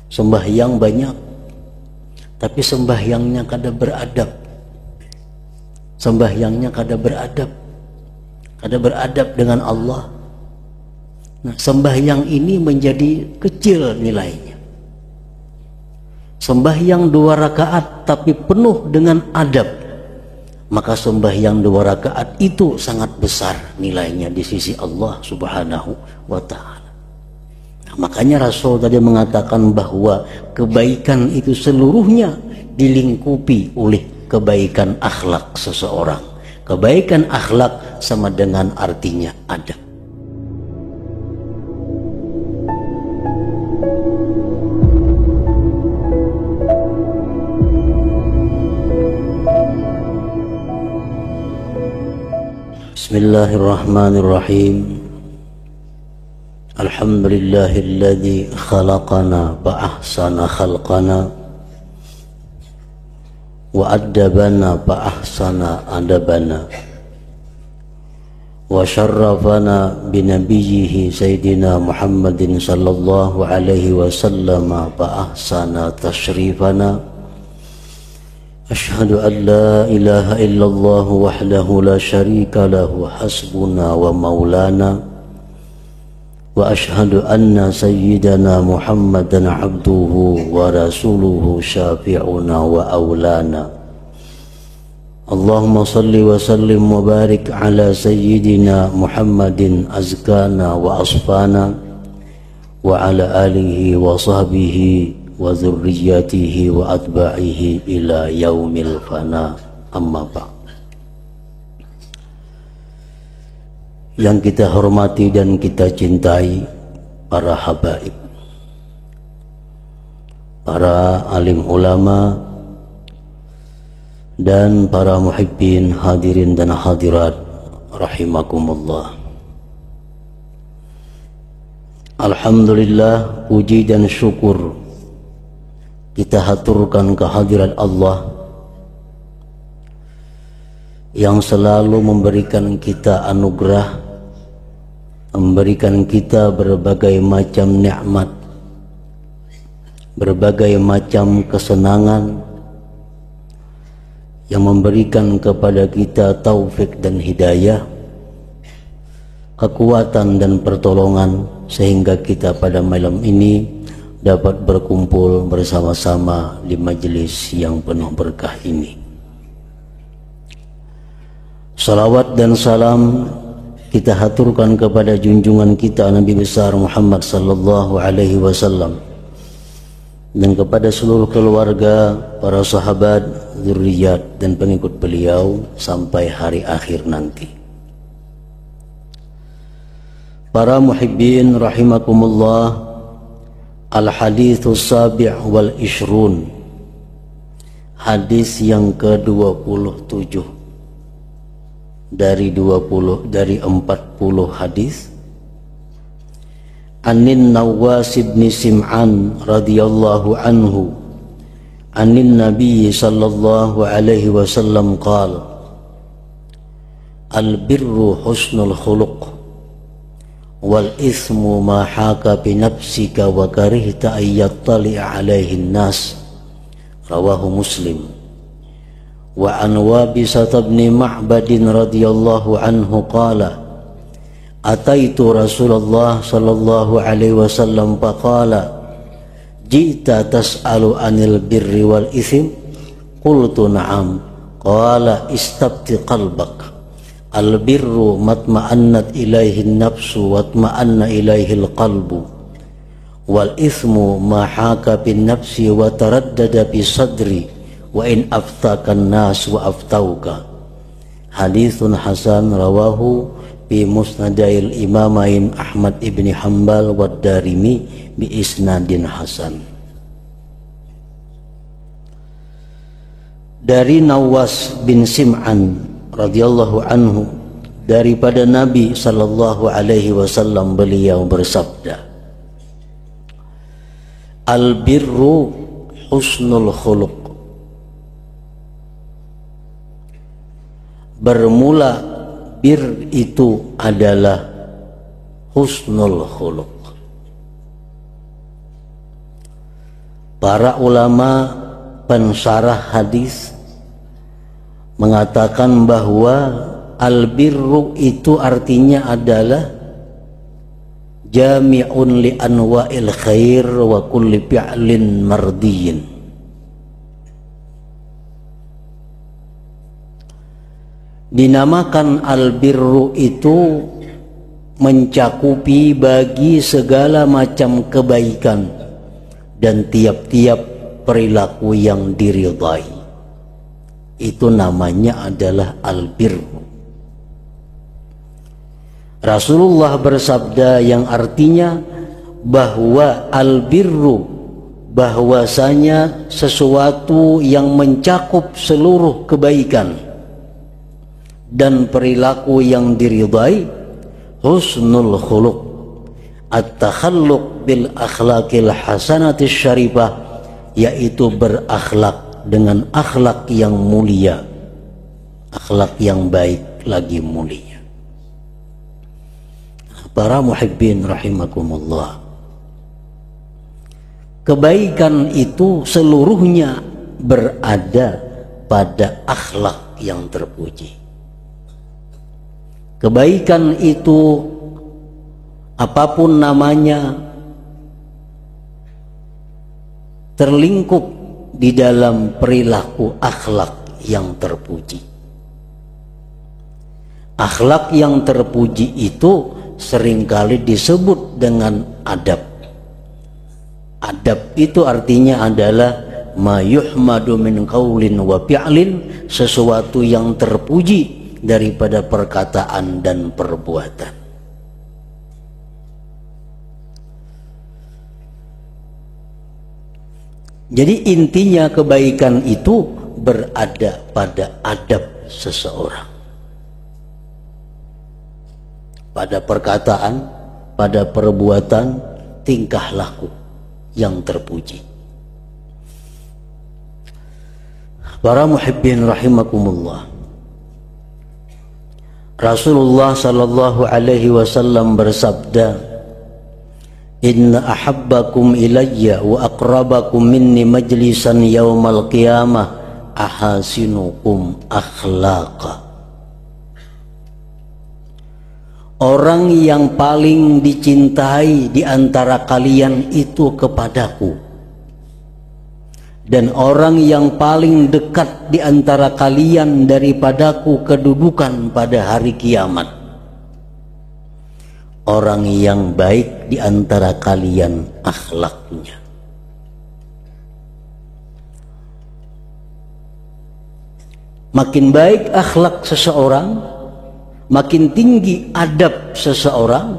sembahyang banyak, tapi sembahyangnya kada beradab. Sembahyangnya kada beradab dengan Allah. Nah, sembahyang ini menjadi kecil nilainya. Sembahyang 2 rakaat tapi penuh dengan adab, maka sembahyang 2 rakaat itu sangat besar nilainya di sisi Allah Subhanahu wa Ta'ala. Nah, makanya Rasul tadi mengatakan bahwa kebaikan itu seluruhnya dilingkupi oleh kebaikan akhlak seseorang. Kebaikan akhlak sama dengan artinya adab. Bismillahirrahmanirrahim. Alhamdulillahilladzi khalaqana fa ahsana khalqana wa addabana fa ahsana adabana wa syarrafana binabiyyihi sayyidina Muhammadin sallallahu alaihi wasallam fa ahsana tashrifana. Asyhadu an la ilaha illallah wahdahu la syarika lahu hasbuna wa maulana wa asyhadu anna sayyidana Muhammadan abduhu wa rasuluhu syafi'una wa aulana. Allahumma salli wa sallim wa barik ala sayyidina Muhammadin azkana wa asfana wa ala alihi wa sahbihi wa dzurriyyatihi wa atba'ihi ila yaumil fana, amma ba'd. Yang kita hormati dan kita cintai para habaib, para alim ulama dan para muhibbin hadirin dan hadirat rahimakumullah. Alhamdulillah, puji dan syukur kita haturkan kehadirat Allah yang selalu memberikan kita anugerah, memberikan kita berbagai macam nikmat, berbagai macam kesenangan, yang memberikan kepada kita taufik dan hidayah, kekuatan dan pertolongan, sehingga kita pada malam ini dapat berkumpul bersama-sama di majelis yang penuh berkah ini. Salawat dan salam kita haturkan kepada junjungan kita Nabi besar Muhammad sallallahu alaihi wasallam dan kepada seluruh keluarga, para sahabat, zuriat dan pengikut beliau sampai hari akhir nanti. Para muhibbin rahimakumullah, Al-Hadithus Sabi' wal Ishrun, hadis yang ke-27 dari 40 hadis. Anin Nawas bin Sim'an radhiyallahu anhu anin Nabi sallallahu alaihi wasallam qala al-birru husnul khuluq wal ismu ma haka bi nafsika wa karihta ayyattali alaihi nas, rawahu Muslim. Wa an Wabisah bin Ma'bad radhiyallahu anhu qala ataitu Rasulullah sallallahu alaihi wasallam faqala ji'ta tas'alu anil birri wal ithim, qultu na'am, qala istabti qalbak, al birru matma'annat ilaihi nafsu watma'anna ilaihi qalbu, wal ithmu ma haka bin nafsi wa taraddada bi sadri wa in aftakan nas wa aftauka. Hadithun hasan, rawahu bi musnadail imamain Ahmad ibni Hanbal wa Darimi bi isnadin hasan. Dari Nawas bin Sim'an radhiyallahu anhu, daripada Nabi sallallahu alaihi wasallam, beliau bersabda, al birru husnul khuluq. Bermula bir itu adalah husnul khuluq. Para ulama pensyarah hadis mengatakan bahwa albirru itu artinya adalah jami'un li anwa'il khair wa kulli fi'lin mardiyin. Dinamakan albirru itu mencakupi bagi segala macam kebaikan dan tiap-tiap perilaku yang diridhai. Itu namanya adalah albirru. Rasulullah bersabda yang artinya bahwa albirru, bahwasanya sesuatu yang mencakup seluruh kebaikan dan perilaku yang diridhai, husnul khuluq, at-takhalluq bil akhlaqil hasanatis syarifah, yaitu berakhlak dengan akhlak yang mulia, akhlak yang baik lagi mulia. Para muhibbin rahimakumullah, kebaikan itu seluruhnya berada pada akhlak yang terpuji. Kebaikan itu apapun namanya terlingkup di dalam perilaku akhlak yang terpuji. Akhlak yang terpuji itu seringkali disebut dengan adab. Adab itu artinya adalah ma yuhmadu min qaulin wa fi'lin, sesuatu yang terpuji daripada perkataan dan perbuatan. Jadi intinya kebaikan itu berada pada adab seseorang, pada perkataan, pada perbuatan, tingkah laku yang terpuji. Para muhibbin rahimakumullah, Rasulullah sallallahu alaihi wasallam bersabda, inna ahabbakum ilayya wa aqrabakum minni majlisan yaumal qiyamah ahasinukum akhlaqa. Orang yang paling dicintai di antara kalian itu kepadaku, dan orang yang paling dekat di antara kalian daripadaku kedudukan pada hari kiamat, orang yang baik di antara kalian akhlaknya. Makin baik akhlak seseorang, makin tinggi adab seseorang,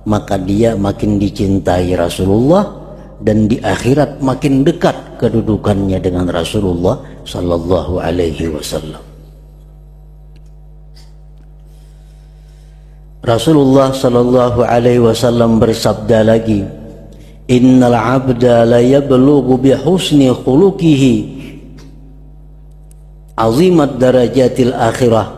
maka dia makin dicintai Rasulullah, dan di akhirat makin dekat kedudukannya dengan Rasulullah sallallahu alaihi wasallam. Rasulullah sallallahu alaihi wasallam bersabda lagi, innal abda la yablughu bi husni khuluqihi azimat darajatil akhirah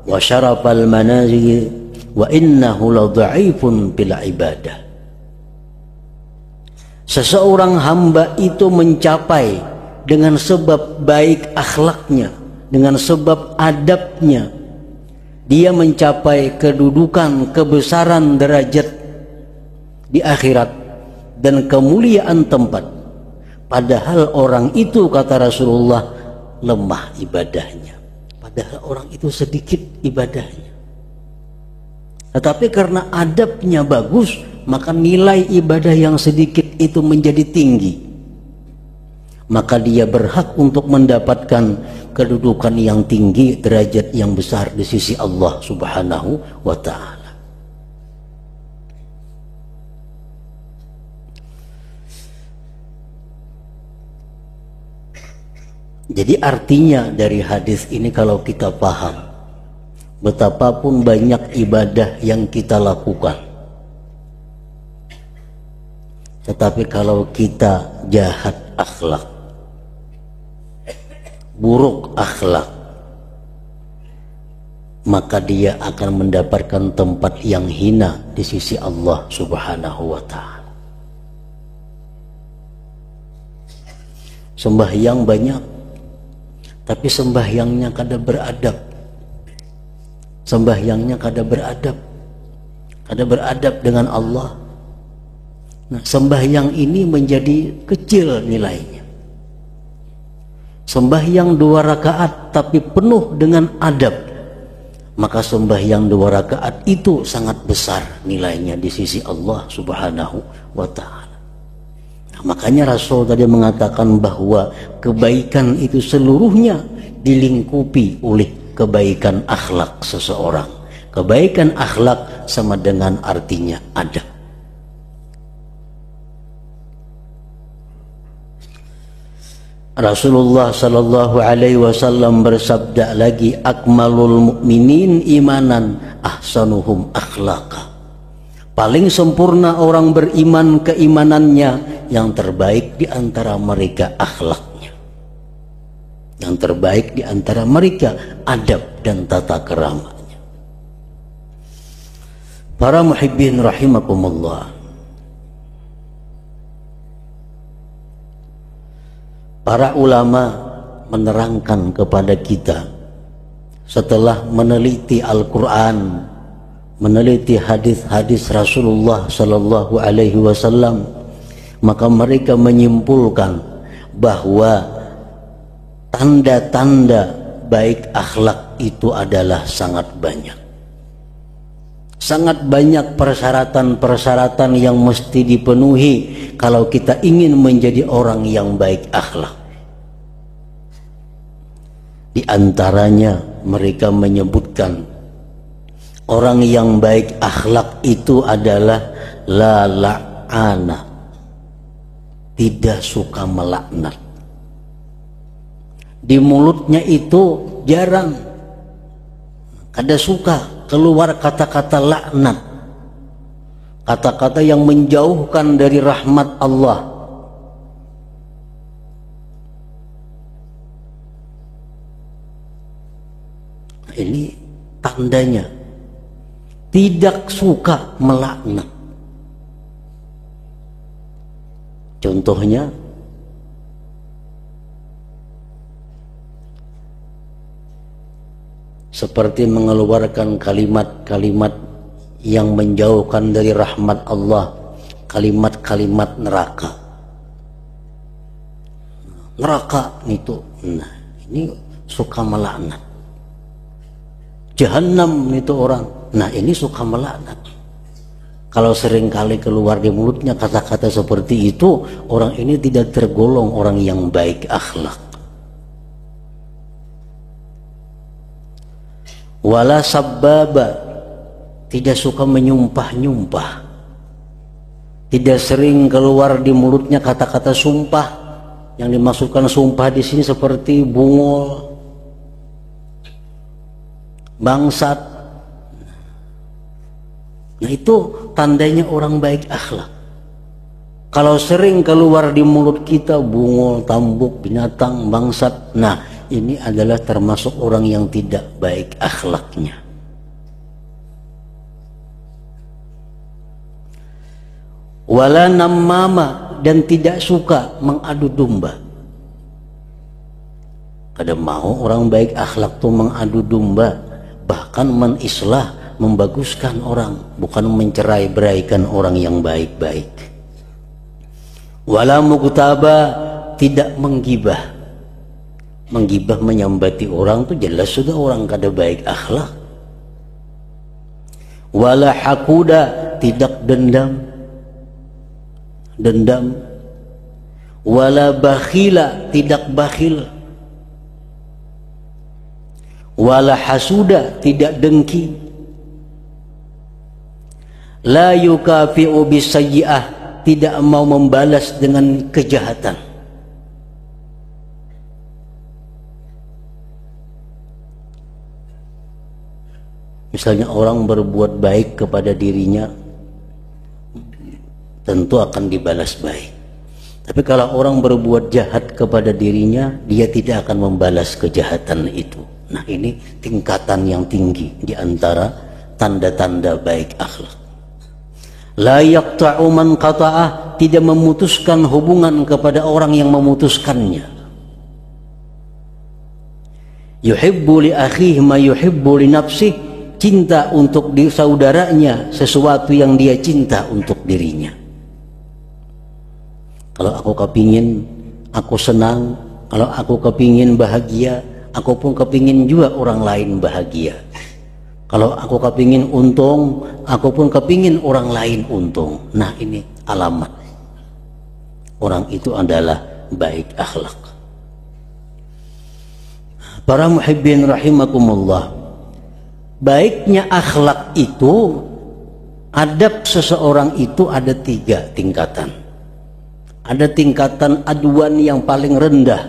wa syarafal manazil wa innahu la dha'ifun bil ibadah. Seseorang hamba itu mencapai dengan sebab baik akhlaknya, dengan sebab adabnya, dia mencapai kedudukan, kebesaran derajat di akhirat dan kemuliaan tempat. Padahal orang itu, kata Rasulullah, lemah ibadahnya. Padahal orang itu sedikit ibadahnya. Tetapi karena adabnya bagus, maka nilai ibadah yang sedikit itu menjadi tinggi. Maka dia berhak untuk mendapatkan kedudukan yang tinggi, derajat yang besar di sisi Allah Subhanahu wa ta'ala. Jadi artinya dari hadis ini, kalau kita paham betapapun banyak ibadah yang kita lakukan, tetapi kalau kita jahat akhlak, buruk akhlak, maka dia akan mendapatkan tempat yang hina di sisi Allah Subhanahu wa ta'ala. sembahyang banyak, tapi sembahyangnya kada beradab. Sembahyangnya kada beradab dengan Allah. Nah, sembahyang ini menjadi kecil nilainya. Sembahyang 2 rakaat tapi penuh dengan adab, maka sembahyang 2 rakaat itu sangat besar nilainya di sisi Allah Subhanahu wa Ta'ala. Nah, makanya Rasul tadi mengatakan bahwa kebaikan itu seluruhnya dilingkupi oleh kebaikan akhlak seseorang. Kebaikan akhlak sama dengan artinya adab. Rasulullah sallallahu alaihi wasallam bersabda lagi, akmalul mu'minin imanan ahsanuhum akhlaqa. Paling sempurna orang beriman keimanannya, yang terbaik di antara mereka akhlaknya. Yang terbaik di antara mereka adab dan tata keramanya. Para muhibbin rahimakumullah. Para ulama menerangkan kepada kita setelah meneliti Al-Quran, meneliti hadis-hadis Rasulullah Sallallahu Alaihi Wasallam, maka mereka menyimpulkan bahwa tanda-tanda baik akhlak itu adalah sangat banyak. Sangat banyak persyaratan-persyaratan yang mesti dipenuhi kalau kita ingin menjadi orang yang baik akhlak. Di antaranya mereka menyebutkan orang yang baik akhlak itu adalah la la'ana, tidak suka melaknat. Di mulutnya itu jarang, kada suka keluar kata-kata laknat, kata-kata yang menjauhkan dari rahmat Allah. Ini tandanya tidak suka melaknat. Contohnya seperti mengeluarkan kalimat-kalimat yang menjauhkan dari rahmat Allah, kalimat-kalimat neraka. Neraka itu, nah ini suka melaknat. Jahannam itu orang, nah ini suka melaknat. Kalau seringkali keluar di mulutnya kata-kata seperti itu, orang ini tidak tergolong orang yang baik akhlak. Wala sabbaba, tidak suka menyumpah-nyumpah. Tidak sering keluar di mulutnya kata-kata sumpah. Yang dimasukkan sumpah di sini seperti bungol, bangsat. Nah itu tandanya orang baik akhlak. Kalau sering keluar di mulut kita bungol, tambuk, binatang, bangsat, nah ini adalah termasuk orang yang tidak baik akhlaknya. Wala namama, dan tidak suka mengadu domba. Kada mau orang baik akhlak tuh mengadu domba, bahkan menislah, membaguskan orang, bukan mencerai-beraikan orang yang baik-baik. Wala mughtaba, tidak menggibah. Menggibah, menyambati orang tuh jelas sudah orang kada baik akhlak. Wala hakuda, tidak dendam. Wala bakhila, tidak bakhil. Wala hasuda, tidak dengki. La yukafi'u bisayyi'ah, tidak mau membalas dengan kejahatan. Misalnya orang berbuat baik kepada dirinya, tentu akan dibalas baik. Tapi kalau orang berbuat jahat kepada dirinya, dia tidak akan membalas kejahatan itu. Nah ini tingkatan yang tinggi di antara tanda-tanda baik akhlak. La yaqta'u man qata'ah, tidak memutuskan hubungan kepada orang yang memutuskannya. Yuhibbu li akhihi ma yuhibbu li nafsihi, cinta untuk saudaranya sesuatu yang dia cinta untuk dirinya. Kalau aku kepingin, aku senang. Kalau aku kepingin bahagia, aku pun kepingin juga orang lain bahagia. Kalau aku kepingin untung, aku pun kepingin orang lain untung. Nah, ini alamat orang itu adalah baik akhlak. Para muhibbin rahimakumullah, baiknya akhlak itu, adab seseorang itu ada 3 tingkatan. Ada tingkatan aduan yang paling rendah.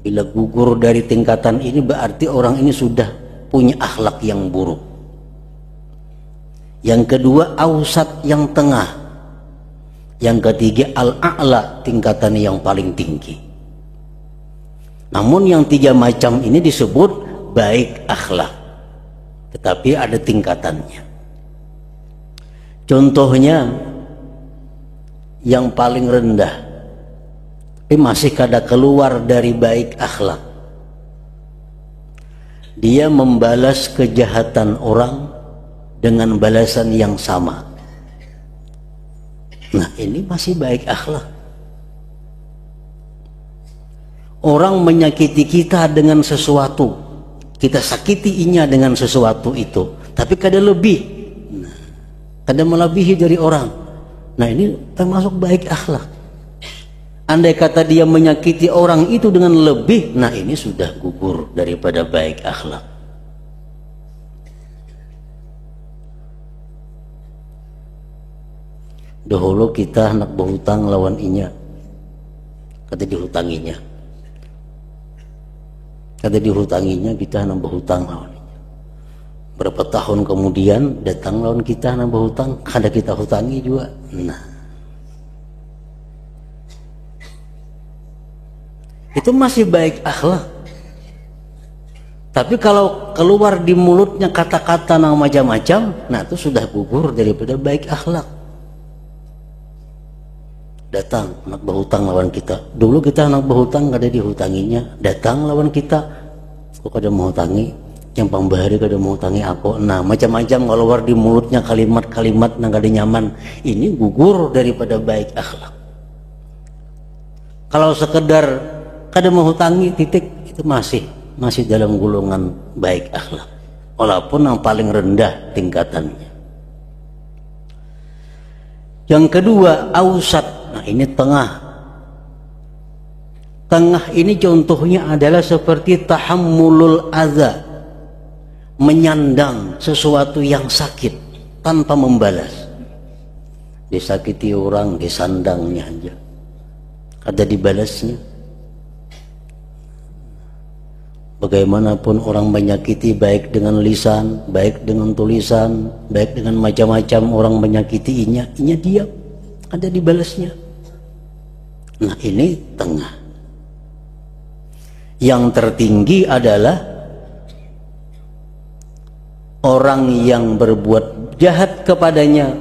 Bila gugur dari tingkatan ini berarti orang ini sudah punya akhlak yang buruk. Yang kedua ausat, yang tengah. Yang ketiga al-a'la, tingkatan yang paling tinggi. Namun yang 3 macam ini disebut baik akhlak, tetapi ada tingkatannya. Contohnya yang paling rendah tapi masih kada keluar dari baik akhlak, dia membalas kejahatan orang dengan balasan yang sama. Nah, ini masih baik akhlak. Orang menyakiti kita dengan sesuatu, kita sakiti inya dengan sesuatu itu, tapi kada lebih, kada melebihi dari orang. Nah, ini termasuk baik akhlak. Andai kata dia menyakiti orang itu dengan lebih, nah ini sudah gugur daripada baik akhlak. Dahulu kita hendak berhutang lawan inya, kata dihutanginya. Kata dihutanginya, kita hendak berhutang lawan inya. Berapa tahun kemudian datang lawan kita hendak berhutang, kada kita hutangi juga. Nah, itu masih baik akhlak. Tapi kalau keluar di mulutnya kata-kata yang macam-macam, nah itu sudah gugur daripada baik akhlak. Datang nak berhutang lawan kita. Dulu kita nak berhutang kada dihutanginya. Datang lawan kita, kok kada mau hutangi, yang pembahari kada mau hutangi aku. Nah, macam-macam keluar di mulutnya kalimat-kalimat yang kada nyaman. Ini gugur daripada baik akhlak. Kalau sekedar kada menghutangi titik, itu masih dalam golongan baik akhlak, walaupun yang paling rendah tingkatannya. Yang kedua ausat. Nah, ini tengah. Tengah ini contohnya adalah seperti tahammulul adza, menyandang sesuatu yang sakit tanpa membalas. Disakiti orang, disandangnya aja, kada dibalasnya. Bagaimanapun orang menyakiti, baik dengan lisan, baik dengan tulisan, baik dengan macam-macam orang menyakiti inya diam, ada dibalasnya. Nah, ini tengah. Yang tertinggi adalah orang yang berbuat jahat kepadanya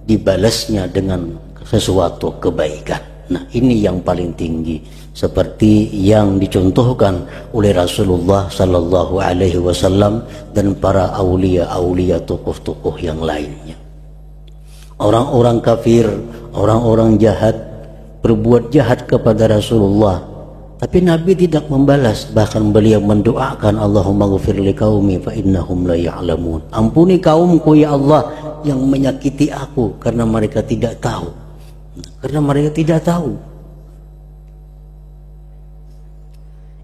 dibalasnya dengan sesuatu kebaikan. Nah, ini yang paling tinggi, seperti yang dicontohkan oleh Rasulullah Sallallahu Alaihi Wasallam dan para aulia-aulia, tokoh-tokoh yang lainnya. Orang-orang kafir, orang-orang jahat berbuat jahat kepada Rasulullah, tapi Nabi tidak membalas. Bahkan beliau mendoakan, Allahumma ghfir li qaumi fa innahum la ya'lamun. Ampuni kaumku ya Allah yang menyakiti aku karena mereka tidak tahu. Karena mereka tidak tahu.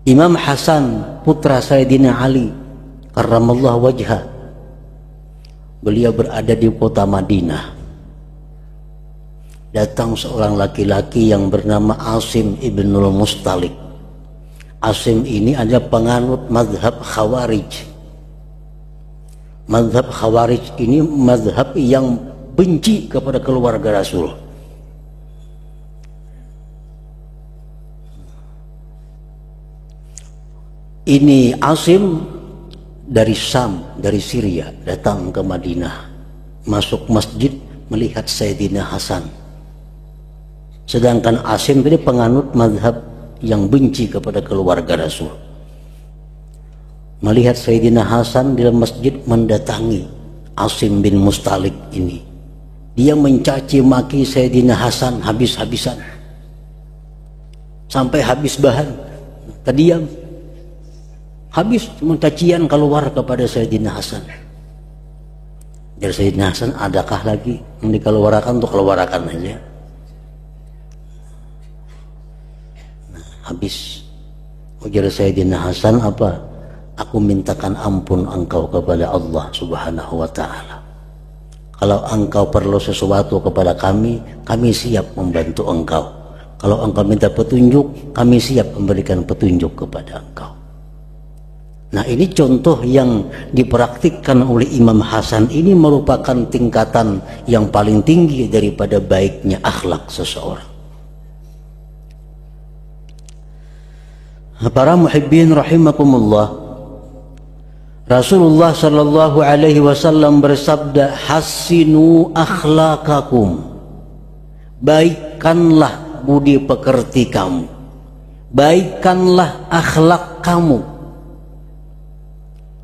Imam Hasan putra Sayyidina Ali karramallahu wajhah, beliau berada di kota Madinah. Datang seorang laki-laki yang bernama Asim ibnul Mustalik. Asim ini adalah penganut mazhab Khawarij. Mazhab Khawarij ini mazhab yang benci kepada keluarga Rasul. Ini Asim dari Syam, dari Syria, datang ke Madinah, masuk masjid melihat Sayyidina Hasan. Sedangkan Asim tadi penganut mazhab yang benci kepada keluarga Rasul. Melihat Sayyidina Hasan di dalam masjid mendatangi Asim bin Mustalik ini. Dia mencaci maki Sayyidina Hasan habis-habisan. Sampai habis bahan. Terdiam. Habis cuma cacian keluar kepada Sayyidina Hasan. Dari Sayyidina Hasan, adakah lagi yang dikeluarkan? Untuk keluarkan aja. Nah, habis. Ujar Sayyidina Hasan apa? Aku mintakan ampun engkau kepada Allah Subhanahu wa ta'ala. Kalau engkau perlu sesuatu kepada kami siap membantu engkau. Kalau engkau minta petunjuk, kami siap memberikan petunjuk kepada engkau. Nah, ini contoh yang dipraktikkan oleh Imam Hasan ini merupakan tingkatan yang paling tinggi daripada baiknya akhlak seseorang. Para muhibbin rahimakumullah, Rasulullah sallallahu alaihi wasallam bersabda, "Hassinu akhlaqakum." Baikkanlah budi pekerti kamu. Baikkanlah akhlak kamu.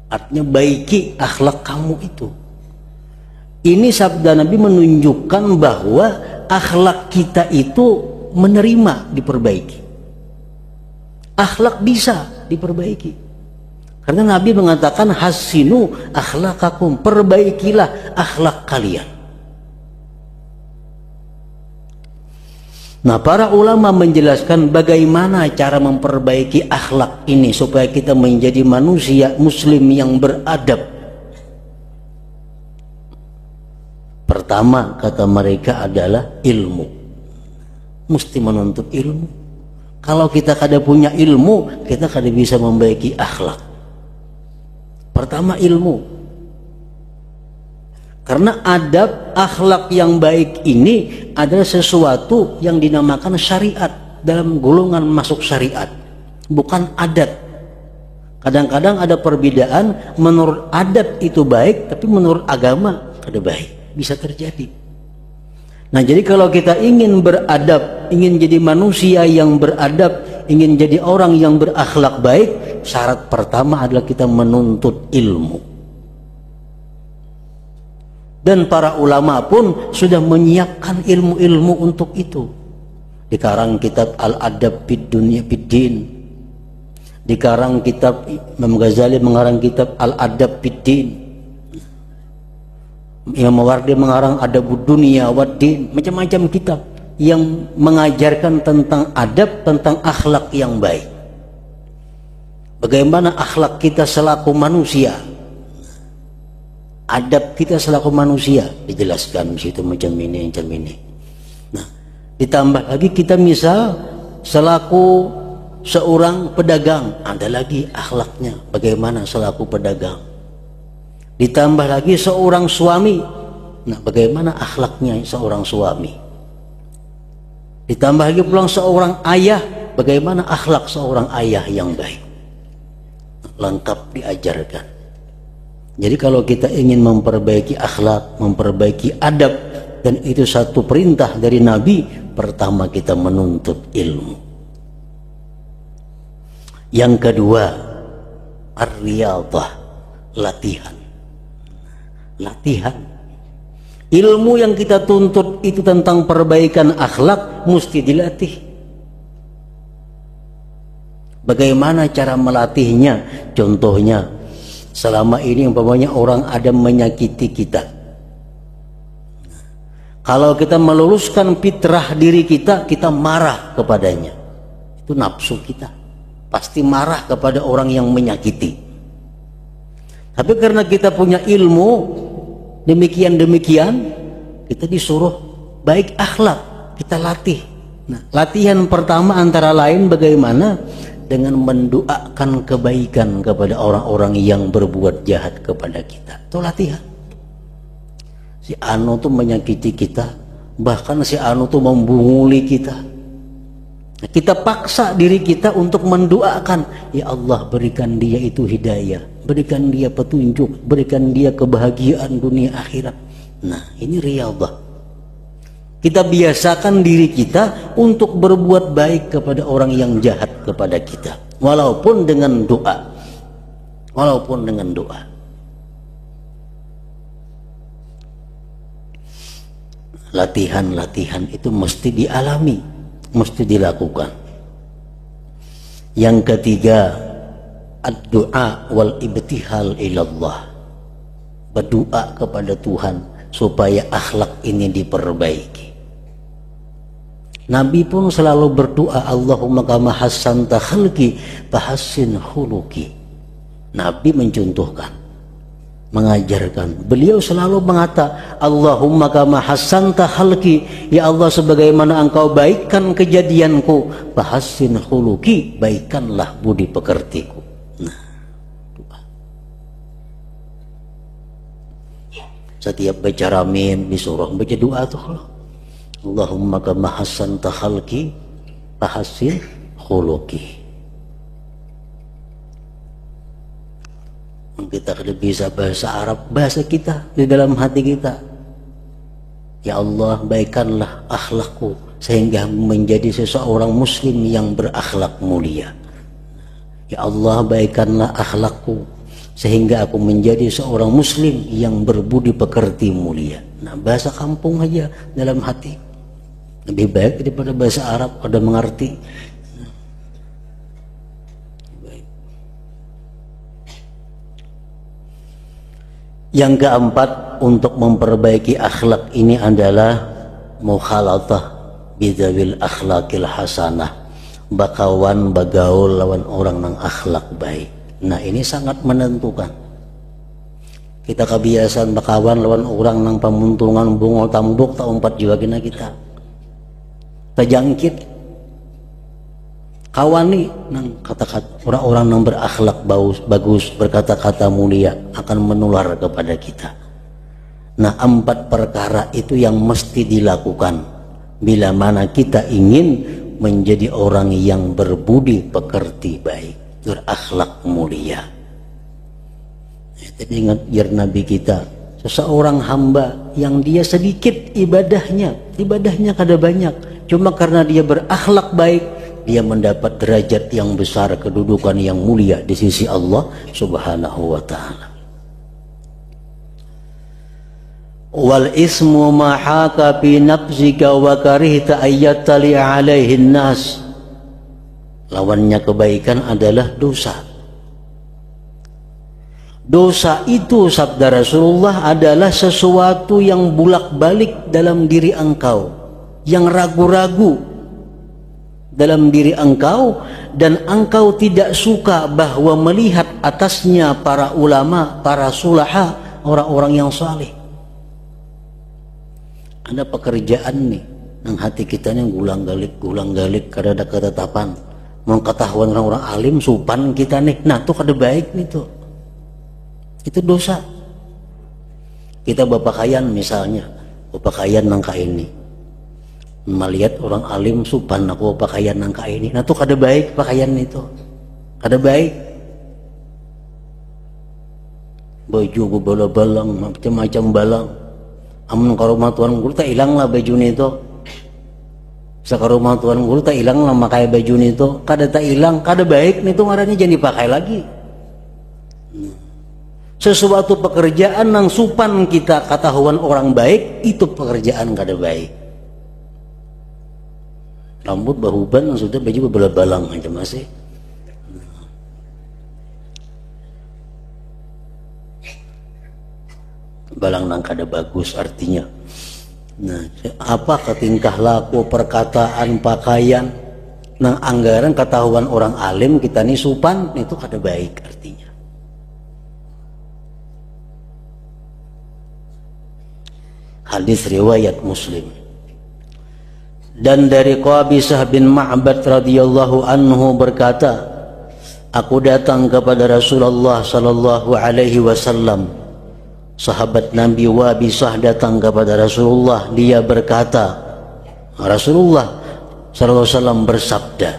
Artinya baiki akhlak kamu itu. Ini sabda Nabi menunjukkan bahwa akhlak kita itu menerima diperbaiki. Akhlak bisa diperbaiki. Karena Nabi mengatakan hasinu akhlakakum, perbaikilah akhlak kalian. Nah, para ulama menjelaskan bagaimana cara memperbaiki akhlak ini supaya kita menjadi manusia muslim yang beradab. Pertama, kata mereka adalah ilmu. Mesti menuntut ilmu. Kalau kita kada punya ilmu, kita kada bisa memperbaiki akhlak. Pertama, ilmu. Karena adab akhlak yang baik ini adalah sesuatu yang dinamakan syariat, dalam golongan masuk syariat, bukan adat. Kadang-kadang ada perbedaan, menurut adat itu baik, tapi menurut agama kada baik, bisa terjadi. Nah, jadi kalau kita ingin beradab, ingin jadi manusia yang beradab, ingin jadi orang yang berakhlak baik, syarat pertama adalah kita menuntut ilmu. Dan para ulama pun sudah menyiapkan ilmu-ilmu untuk itu. Dikarang kitab Al-Adab fid Dunya fid Din. Dikarang kitab Imam Ghazali mengarang kitab Al-Adab fid Din. Imam Mawardi mengarang Adabud Dunya wad Din. Macam-macam kitab yang mengajarkan tentang adab, tentang akhlak yang baik. Bagaimana akhlak kita selaku manusia. Adab kita selaku manusia dijelaskan di situ macam ini. Nah, ditambah lagi kita misal selaku seorang pedagang, ada lagi akhlaknya bagaimana selaku pedagang. Ditambah lagi seorang suami, nah bagaimana akhlaknya seorang suami. Ditambah lagi pulang seorang ayah, bagaimana akhlak seorang ayah yang baik. Lengkap diajarkan. Jadi kalau kita ingin memperbaiki akhlak, memperbaiki adab, dan itu satu perintah dari Nabi, pertama kita menuntut ilmu. Yang kedua, ar-riyadhah, latihan. Latihan. Ilmu yang kita tuntut itu tentang perbaikan akhlak mesti dilatih. Bagaimana cara melatihnya? Contohnya, selama ini umpamanya orang ada menyakiti kita, kalau kita meluruskan fitrah diri kita, kita marah kepadanya. Itu nafsu kita, pasti marah kepada orang yang menyakiti. Tapi karena kita punya ilmu demikian, kita disuruh baik akhlak, kita latih. Nah, latihan pertama antara lain bagaimana? Dengan mendoakan kebaikan kepada orang-orang yang berbuat jahat kepada kita. Itu latihan. Si Anu tuh menyakiti kita, bahkan si Anu tuh membunguli kita. Nah, kita paksa diri kita untuk mendoakan, ya Allah berikan dia itu hidayah, berikan dia petunjuk, berikan dia kebahagiaan dunia akhirat. Nah, ini riyadhah. Kita biasakan diri kita untuk berbuat baik kepada orang yang jahat kepada kita, walaupun dengan doa. Walaupun dengan doa. Latihan-latihan itu mesti dialami, mesti dilakukan. Yang ketiga, ad-du'a wal ibtihal ilallah. Berdoa kepada Tuhan supaya akhlak ini diperbaiki. Nabi pun selalu berdoa, Allahumma kama hassanta khalqi fahassin khuluqi. Nabi mencontohkan, mengajarkan. Beliau selalu mengata, Allahumma kama hassanta khalqi, ya Allah sebagaimana engkau baikkan kejadianku, fahassin khuluqi, baikkanlah budi pekertiku. Nah, doa. Setiap baca ramin di surah baca doa tuh. Allahumma kama hassanta khalqi fahassin khuluqi. Kita tidak bisa bahasa Arab, bahasa kita di dalam hati kita. Ya Allah, baikkanlah akhlakku sehingga menjadi seseorang muslim yang berakhlak mulia. Ya Allah, baikkanlah akhlakku sehingga aku menjadi seorang muslim yang berbudi pekerti mulia. Nah, bahasa kampung aja dalam hati lebih baik daripada bahasa Arab pada mengerti. Yang keempat, untuk memperbaiki akhlak ini adalah mukhalatah bidzawil akhlakil hasanah, bakawan bagaul lawan orang nang akhlak baik. Nah, ini sangat menentukan. Kita kebiasaan bakawan lawan orang nang pamuntungan bungol tambuk tak umpat juga kena kita terjangkit kawani nang kata-kata orang-orang yang berakhlak bagus berkata-kata mulia akan menular kepada kita. Nah, 4 perkara itu yang mesti dilakukan bila mana kita ingin menjadi orang yang berbudi pekerti baik, berakhlak mulia. Jadi ingat jar Nabi kita, seseorang hamba yang dia sedikit ibadahnya kada banyak, cuma karena dia berakhlak baik, dia mendapat derajat yang besar, kedudukan yang mulia di sisi Allah Subhanahu wa ta'ala. Wal ismu ma haka fi nafsika wa karihta ayyatali alaihi nas. Lawannya kebaikan adalah dosa. Dosa itu, sabda Rasulullah, adalah sesuatu yang bulak-balik dalam diri engkau, yang ragu-ragu dalam diri engkau, dan engkau tidak suka bahwa melihat atasnya para ulama, para sulaha, orang-orang yang saleh. Ada pekerjaan nih nang hati kita nih gulang galik kada ada ketetapan, mengketahuan orang-orang alim supan kita nih, nah tuh kada baik nih tuh, itu dosa. Kita bapakayan misalnya, bapakayan nang ini, melihat orang alim supan aku pakaian nangka ini, nah tuh kada baik pakaian itu, kada baik. Baju gue bala-balang macam-macam balang, amun karumah tuan guru tak hilang lah baju itu. Sakarumah tuan guru tak hilang lah makai baju itu, kada tak hilang, kada baik nih tuh ngarannya jangan dipakai lagi. Sesuatu pekerjaan nang supan kita ketahuan orang baik, itu pekerjaan kada baik. Rambut bahuban sudah baju bala-balang aja masih. Balang nang kada bagus artinya. Nah, apa tingkah laku, perkataan, pakaian nang anggaran ketahuan orang alim kita nih supan, itu kada baik artinya. Hadis riwayat Muslim. Dan dari Qabisah bin Ma'bad radhiyallahu anhu berkata, aku datang kepada Rasulullah sallallahu alaihi wasallam. Sahabat Nabi Wabisah datang kepada Rasulullah, dia berkata, Rasulullah sallallahu alaihi wasallam bersabda.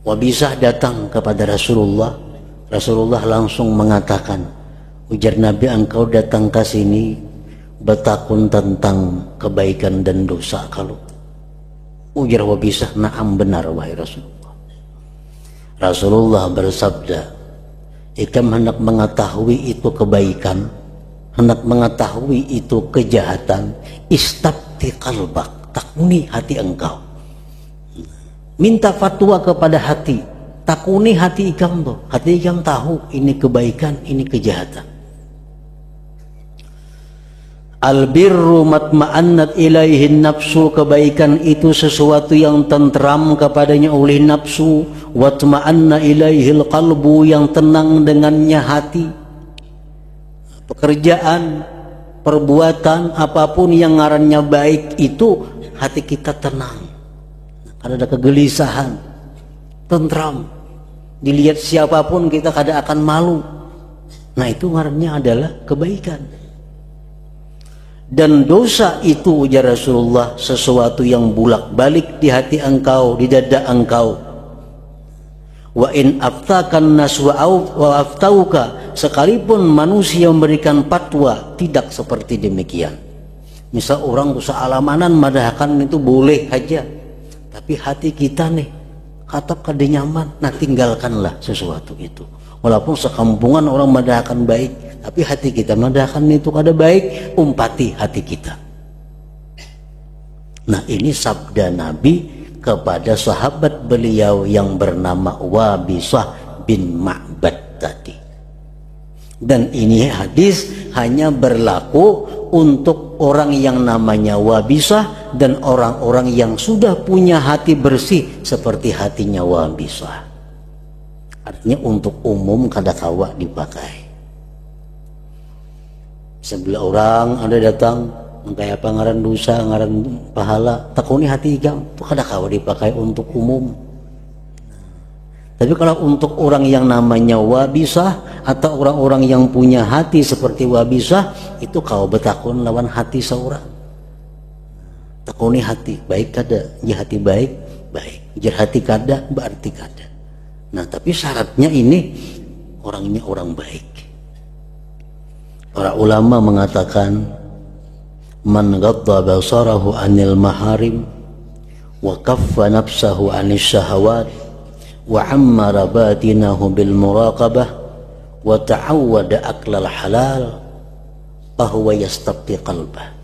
Wabisah datang kepada Rasulullah, Rasulullah langsung mengatakan, ujar Nabi, engkau datang ke sini betakun tentang kebaikan dan dosa kalau? Ujar Wabisah, na'am, benar wahai Rasulullah. Rasulullah bersabda, ikam hendak mengetahui itu kebaikan, hendak mengetahui itu kejahatan, istabti qalbak, takuni hati engkau. Minta fatwa kepada hati, takuni hati ikam tuh. Hati ikam tahu ini kebaikan, ini kejahatan. Albirru matma'annat ilaihin nafsu, kebaikan itu sesuatu yang tentram kepadanya oleh nafsu, watma'anna ilaihil qalbu, yang tenang dengannya hati. Pekerjaan, perbuatan, apapun yang ngarannya baik itu hati kita tenang. Kada ada kegelisahan, tentram. Dilihat siapapun kita kada akan malu. Nah itu ngarannya adalah kebaikan. Dan dosa itu, ujar Rasulullah, sesuatu yang bulak-balik di hati engkau, di dada engkau. Wa in aftakan nas wa aftauka, sekalipun manusia memberikan fatwa tidak seperti demikian. Misal orang dosa alamanan madahkan itu boleh aja, tapi hati kita nih katap kada nyaman, nah tinggalkanlah sesuatu itu. Walaupun sekampungan orang madahkan baik, tapi hati kita madahkan itu kada baik, umpati hati kita. Nah ini sabda Nabi kepada sahabat beliau yang bernama Wabisah bin Ma'bad tadi. Dan ini hadis hanya berlaku untuk orang yang namanya Wabisah dan orang-orang yang sudah punya hati bersih seperti hatinya Wabisah. Artinya untuk umum kada kawa dipakai. Sebelah orang ada datang kayak apa ngaran dosa, ngaran pahala, takuni hati ikam, itu kada kawa dipakai untuk umum. Tapi kalau untuk orang yang namanya Wabisah atau orang-orang yang punya hati seperti Wabisah, itu kau betakun lawan hati seorang. Takuni hati, baik kada, ya hati baik, baik. Jar hati kada, berarti kada. Nah tapi syaratnya ini orangnya orang baik. Para ulama mengatakan, man ghadda basarahu anil maharim wa kaffa nafsahu anis syahawat wa ammara batinahu bil muraqabah wa ta'awwada aklal halal fahuwa yastabti qalbah.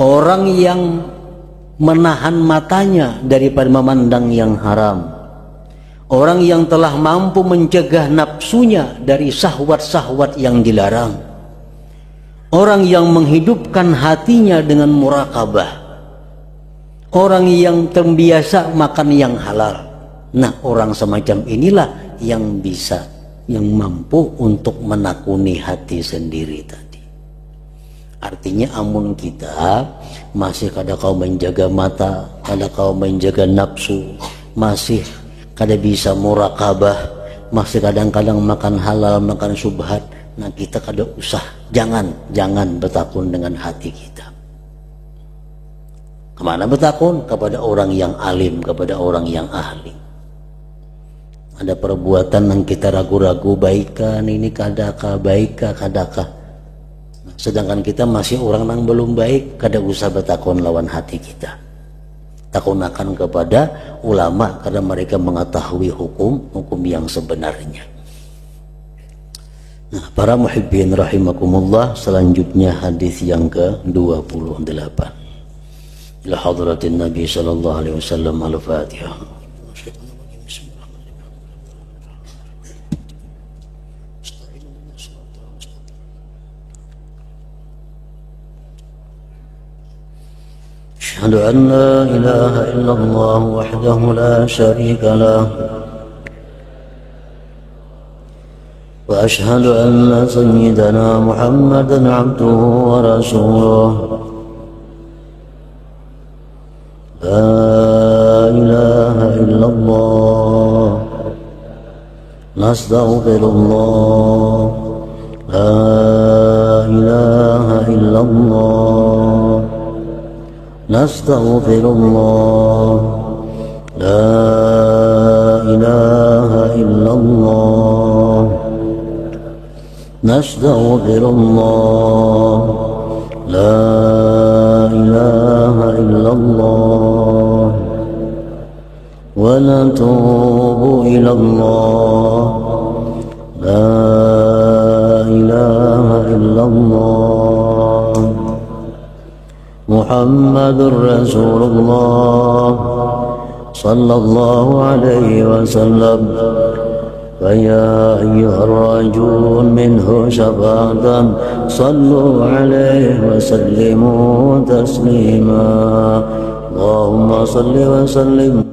Orang yang menahan matanya daripada memandang yang haram, orang yang telah mampu mencegah nafsunya dari syahwat-syahwat yang dilarang, orang yang menghidupkan hatinya dengan muraqabah, orang yang terbiasa makan yang halal. Nah orang semacam inilah yang bisa, yang mampu untuk menakuni hati sendiri tadi. Artinya amun kita masih kada kau menjaga mata, kada kau menjaga nafsu, masih kada bisa muraqabah, masih kadang-kadang makan halal, makan subhat, nah kita kada usah, jangan bertakun dengan hati kita. Kemana bertakun? Kepada orang yang alim, kepada orang yang ahli. Ada perbuatan yang kita ragu-ragu, baikan ini kadakah, baikkah kadakah. Sedangkan kita masih orang yang belum baik, kada usah bertakun lawan hati kita. Takunakan kepada ulama karena mereka mengetahui hukum yang sebenarnya. Nah, para muhibbin rahimakumullah, selanjutnya hadis yang ke-28. Ila hadratin Nabi sallallahu alaihi wasallam, al-Fatihah. أشهد أن لا إله إلا الله وحده لا شريك له وأشهد أن سيدنا محمدا عبده ورسوله لا إله إلا الله نستغفر الله لا إله إلا الله نستغفر الله لا إله إلا الله نستغفر الله لا إله إلا الله ونتوب إلى الله لا إله إلا الله محمد رسول الله صلى الله عليه وسلم فيا أيها الراجون منه شفاعة صلوا عليه وسلموا تسليما اللهم صل وسلم